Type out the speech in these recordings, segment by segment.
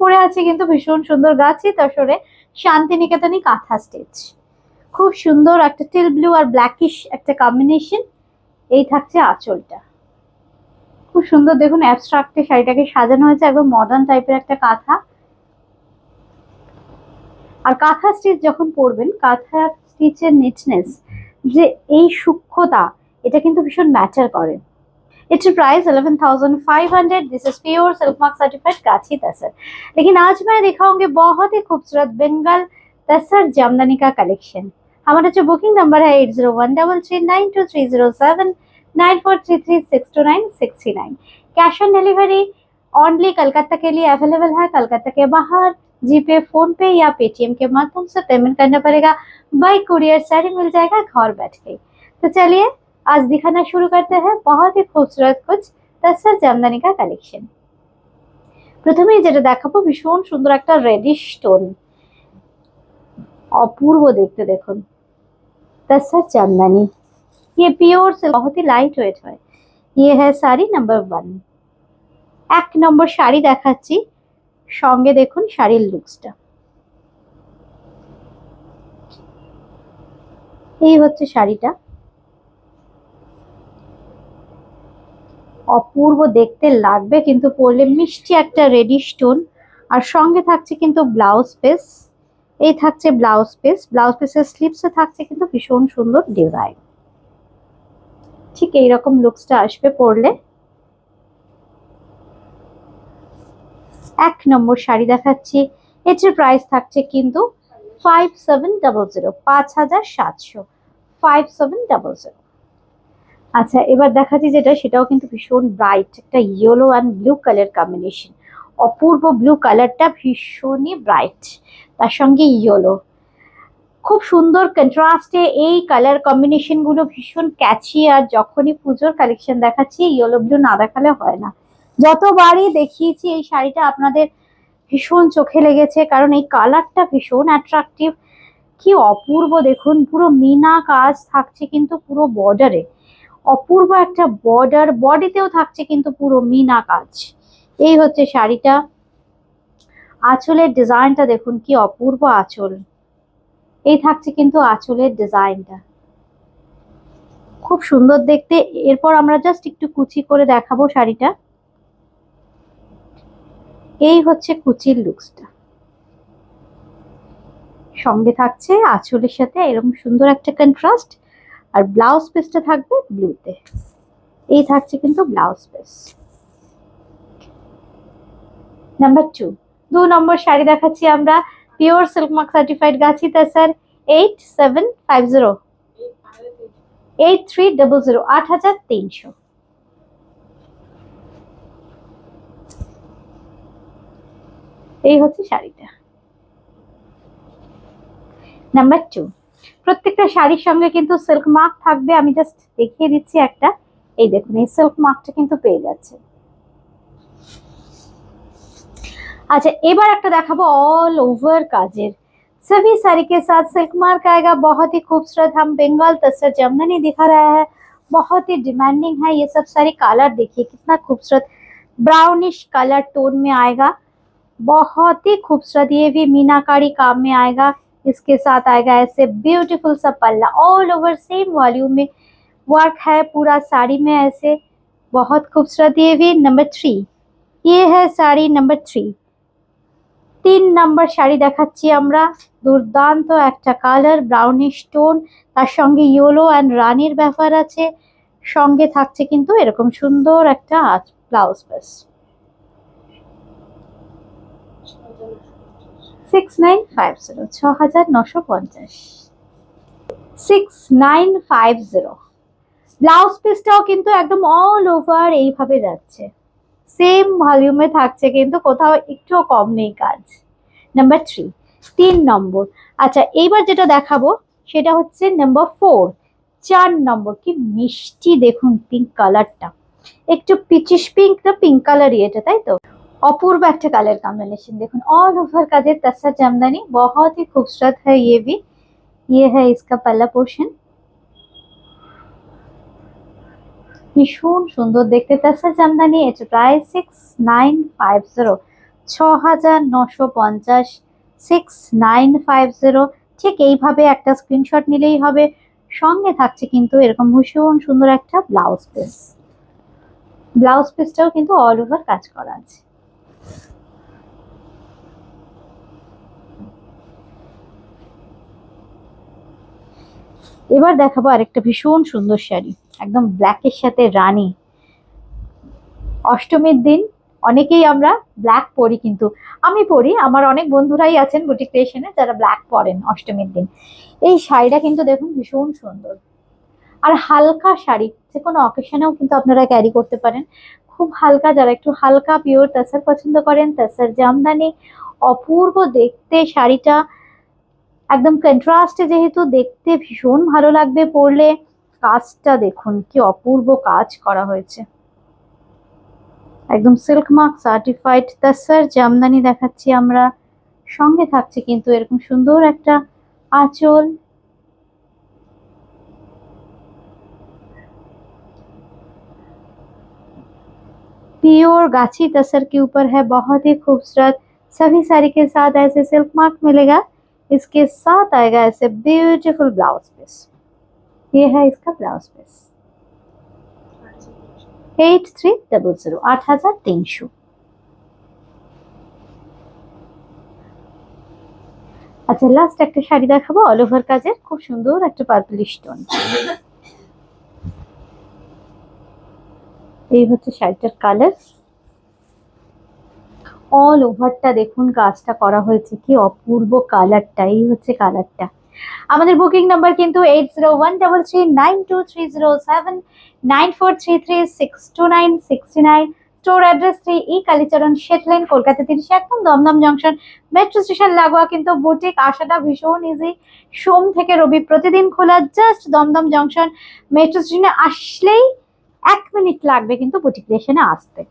পরে আছে কিন্তু ভীষণ সুন্দর গাছি তসরে শান্তিনিকেতনী কাঁথা স্টিচ। খুব সুন্দর একটা টিল ব্লু আর ব্ল্যাকিশ একটা কম্বিনেশন। এই থাকছে আঁচলটা, খুব সুন্দর দেখুন অ্যাবস্ট্রাক্টে শাড়িটাকে সাজানো হয়েছে, একদম মডার্ন টাইপের একটা কাঁথা। আর কাঁথা স্টিচ যখন পরবেন, কাঁথা স্টিচের নিচনেস যে এই সূক্ষ্মতা, এটা কিন্তু ভীষণ ম্যাটার করে। Its price 11,500। This is pure silk mark certified गाछी तसर। लेकिन आज मैं दिखाऊंगी बहुत ही खूबसूरत बंगाल तसर जामदानी का कलेक्शन। हमारा जो बुकिंग नंबर है 8013392307 9433629639। Cash on delivery only Calcutta के लिए अवेलेबल है। कलकत्ता के बाहर जीपे, फोन पे या पेटीएम के माध्यम से पेमेंट करना पड़ेगा। बाय कुरियर साड़ी मिल जाएगा घर बैठ के। तो चलिए आज दिखाना शुरू करते हैं बहुत ही खूबसूरत कुछ तसर जामदानी का कलेक्शन। प्रथमे যেটা দেখাবো ভীষণ সুন্দর একটা রেডিশ টোন, অপূর্ব দেখতে। দেখুন तसर जामदानी, ये प्योर से बहुत ही लाइट वेट है। ये है শাড়ি नंबर 1। এক নম্বর শাড়ি দেখাচ্ছি, সঙ্গে দেখুন শাড়ির লুকসটা। এই হচ্ছে শাড়িটা, অপূর্ব দেখতে লাগবে কিন্তু পরলে, মিষ্টি একটা রেডিশ টোন। আর সঙ্গে থাকছে কিন্তু ব্লাউজ পিস। এই থাকছে ব্লাউজ পিস, ব্লাউজ পিসের স্লিভসে থাকছে কিন্তু ভীষণ সুন্দর ডিজাইন। ঠিক এইরকম লুকসটা আসবে পরলে। এক নম্বর শাড়ি দেখাচ্ছি, এটার প্রাইস থাকছে কিন্তু 5700, 5700, 5700। আচ্ছা এবার দেখাচ্ছি যেটা, সেটাও কিন্তু ভীষণ ব্রাইট, একটা yellow and blue colour combination. Apurba blue কালারটা ভীষণই ব্রাইট, তার সঙ্গে ইয়েলো, খুব সুন্দর কন্ট্রাস্টে এই কালার কম্বিনেশন গুলো ভীষণ ক্যাচি। আর যখনই পুজোর কালেকশন দেখাচ্ছি ইয়েলো ব্লু না দেখালে হয় না। যতবারই দেখিয়েছি এই শাড়িটা আপনাদের ভীষণ চোখে লেগেছে, কারণ এই কালারটা ভীষণ অ্যাট্রাকটিভ। কি অপূর্ব দেখুন, পুরো মিনা কাজ থাকছে কিন্তু পুরো বর্ডারে, অপূর্ব একটা বর্ডার, বডিতেও থাকছে কিন্তু পুরো মিনা কাজ। এই হচ্ছে শাড়িটা। আঁচলের ডিজাইনটা দেখুন কি অপূর্ব আঁচল। এই থাকছে কিন্তু আঁচলের ডিজাইনটা, খুব সুন্দর দেখতে। এরপর আমরা জাস্ট একটু কুচি করে দেখাবো শাড়িটা। এই হচ্ছে কুচির লুকসটা, সঙ্গে থাকছে আঁচলের সাথে এরকম সুন্দর একটা কন্ট্রাস্ট। আর ব্লাউজ পিসটা থাকবে ব্লুতে। এই থাকছে কিন্তু ব্লাউজ পিস। নাম্বার 2, 2 নম্বর শাড়ি দেখাচ্ছি আমরা, পিওর সিল্ক মার্ক সার্টিফাইড গাছি তসর 8750, 8300, 8300। এই হচ্ছে শাড়িটা। নাম্বার 2, প্রত্যেকটা শাড়ির সঙ্গে কিন্তু সিল্ক মার্ক থাকবে। আমি জাস্ট দেখিয়ে দিচ্ছি একটা, এই দেখুন এই সিল্ক মার্কটা কিন্তু পেয়ে যাচ্ছে। अच्छा এবার একটা দেখাবো ऑल ओवर काजेर, सभी साड़ी के साथ सिल्क मार्क आएगा। बहुत ही खूबसूरत हम बंगाल तसर जामदानी दिखा रहा है, बहुत ही डिमांडिंग है। ये सब सारी कलर देखिए कितना खूबसूरत, ब्राउनिश कलर टोन में आएगा, बहुत ही खूबसूरत। ये भी मीनाकारी काम में आएगा। इसके साथ आएगा ऐसे ब्यूटीफुल सा पल्ला, ऑल ओवर सेम वॉल्यूम में वर्क है पूरा साड़ी में ऐसे, बहुत खूबसूरत। ये भी नंबर 3, ये है साड़ी नंबर 3। 3 নম্বর শাড়ি দেখাচ্ছি আমরা, দুর্দান্ত একটা কালার, ব্রাউনিশ টোন, তার সঙ্গে ইয়েলো অ্যান্ড রানীর ব্যাপার আছে। সঙ্গে থাকছে কিন্তু এরকম সুন্দর একটা ব্লাউজ পিস। 6950, 6950, 6950। ব্লাউজ পিসটাও কিন্তু একদম অল ওভার এইভাবে যাচ্ছে, সেম ভলিউমে থাকছে কিন্তু কোথাও একটু কম নেই কাজ। নাম্বার 3, 3 নম্বর। আচ্ছা এইবার যেটা দেখাবো সেটা হচ্ছে নাম্বার 4, 4 নম্বর। কি মিষ্টি দেখুন পিঙ্ক কালারটা, একটু পিচিশ পিঙ্ক না পিঙ্ক কালারই এটা, তাই তো? অপূর্ব একটা কালার कॉम्बिनेशन। देखो ऑल ओवर काजेर तसर जामदानी, बहुत ही खूबसूरत है। ये भी, ये है इसका पहला पोर्शन, ভীষণ সুন্দর দেখতে तसर जामदानी। এর প্রাইস 6950, 6950, 6950। ঠিক এইভাবে একটা স্ক্রিনশট নিলেই হবে। সঙ্গে থাকছে কিন্তু এরকম ভীষণ সুন্দর একটা ব্লাউজ পিস। ব্লাউজ পিসটাও কিন্তু অল ওভার কাজ করা আছে। এবার দেখাবো আরেকটা ভীষণ সুন্দর শাড়ি, একদম ব্ল্যাকের সাথে রানী। অষ্টমীর দিন অনেকেই আমরা ব্ল্যাক পরি, কিন্তু আমি পরি, আমার অনেক বন্ধুরাই আছেন বুটিক ক্রিয়েশনে যারা ব্ল্যাক পরেন অষ্টমীর দিন। এই শাড়িটা কিন্তু দেখুন ভীষণ সুন্দর, আর হালকা শাড়ি, যে কোনো অকেশনেও কিন্তু আপনারা ক্যারি করতে পারেন। খুব হালকা, যারা একটু হালকা পিওর তাসার পছন্দ করেন, তাসার জামদানি, অপূর্ব দেখতে শাড়িটা, একদম কন্ট্রাস্টে, যেহেতু দেখতে ভীষণ ভালো লাগবে পরলে। কাজটা দেখুন কি অপূর্ব কাজ করা হয়েছে, একদম সিল্ক মার্ক সার্টিফাইড তাসার জামদানি দেখাচ্ছি আমরা। সঙ্গে থাকছে কিন্তু এরকম সুন্দর একটা আঁচল। प्योर गाछी तसर के ऊपर है, बहुत ही खूबसूरत। सभी साड़ी के साथ ऐसे सिल्क मार्क मिलेगा। इसके साथ आएगा ऐसे ब्यूटीफुल ब्लाउज पीस। ये है इसका ब्लाउज पीस। 8300, 8300। আচ্ছা, লাস্ট একটা শাড়ি দেখাবো অল ওভার কাজের, খুব সুন্দর একটা পার্পল স্টোন। এই হচ্ছে শাড়িটার কালার। অল ওভারটা দেখুন কাজটা করা হয়েছে, কি অপূর্ব কালারটা। এই হচ্ছে কালারটা। আমাদের বুকিং নাম্বার কিন্তু 801303079433629629। Store address 3E Kalicharan Seth line, Kolkata 30, একদম দমদম জংশন মেট্রো স্টেশন লাগোয়া। কিন্তু বুটিক আসাটা ভীষণ ইজি। সোম থেকে রবি প্রতিদিন খোলা, জাস্ট দমদম জংশন মেট্রো স্টেশনে আসলেই 1 মিনিট লাগবে কিন্তু বুটিক ক্রিয়েশনে আসতে।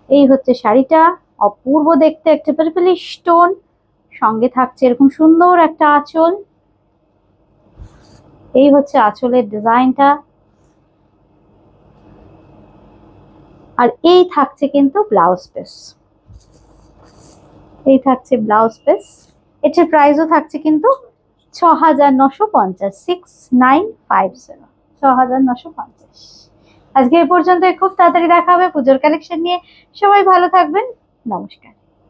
এই হচ্ছে শাড়িটা, অপূর্ব দেখতে, একটা পার্পল স্টোন, সঙ্গে থাকছে এরকম সুন্দর একটা আঁচল। এই হচ্ছে আঁচলের ডিজাইনটা, আর এই থাকছে কিন্তু ব্লাউজ পিস। এই থাকছে ব্লাউজ পিস। এটার প্রাইসও থাকছে কিন্তু 6950, 6950, 6950। আজকে এ পর্যন্ত, খুব তাড়াতাড়ি দেখা হবে পুজোর কালেকশন নিয়ে। সবাই ভালো থাকবেন, নমস্কার।